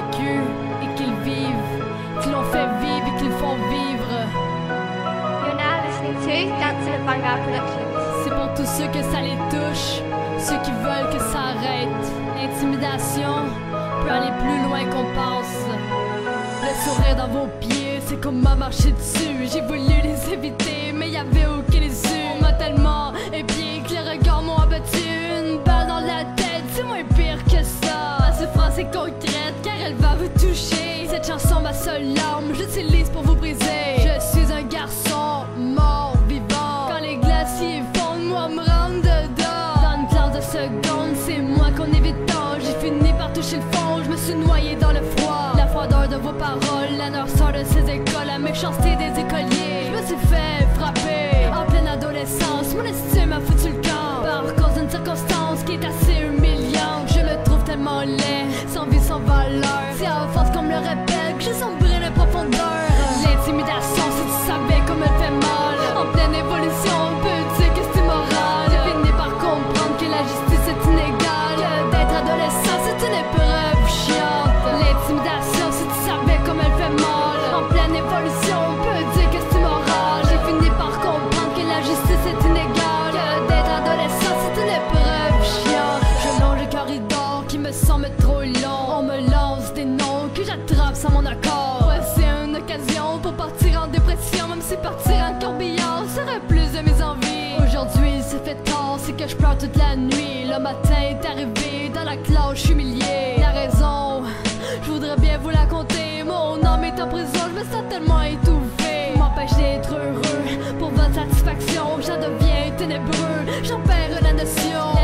vécu et qu'ils vivent, qu'ils l'ont fait vivre et qu'ils font vivre. You're now listening to Dancing at Vanguard Productions. C'est pour tous ceux que ça les touche, ceux qui veulent que ça arrête. L'intimidation peut aller plus loin qu'on pense. Le sourire dans vos pieds, c'est comment marcher dessus. J'ai voulu les éviter, mais y'avait aucune issue. On m'a tellement épié que les regards m'ont abattu. Une balle dans la tête, c'est moins pire que ça. Ma souffrance est concrète, car elle va vous toucher. Cette chanson, ma seule larme, j'utilise pour vous briser. Je suis un garçon mort, vivant. Quand les glaciers fondent, moi me rentre dedans. Dans une classe de seconde, c'est moi qu'on évite tant. J'ai fini par toucher le fond, je me suis noyé dans le froid. La froideur de vos paroles, la noirceur de ces écoles, la méchanceté des écoliers. Je me suis fait frapper en pleine adolescence. Mon estime a foutu le camp par cause d'une circonstance qui est assez humiliante. Je le trouve tellement laid, sans vie, sans valeur. C'est à force qu'on me le répète que j'ai sombré la profondeur. L'intimidation, si tu savais comme elle fait mal. En pleine évolution, on peut dire que c'est immoral. J'ai fini par comprendre que la justice est inégale. D'être adolescent, c'est une épreuve chiante. L'intimidation, si tu savais comme elle fait mal. En pleine évolution, on peut dire que c'est immoral. J'ai fini par comprendre que la justice est inégale. D'être adolescent, c'est une épreuve chiante. Je longe le corridor qui me semble trop long. On me lance des noms que j'attrape sans mon accord. Voici une occasion pour partir en dépression. Même si partir en courbillon serait plus de mes envies. Aujourd'hui il s'est fait tard, c'est que je pleure toute la nuit. Le matin est arrivé, dans la classe je suis humilié. La raison, je voudrais bien vous la conter. Mon âme est en prison, je me sens tellement étouffé. M'empêche d'être heureux, pour votre satisfaction j'en deviens ténébreux. J'en perds la notion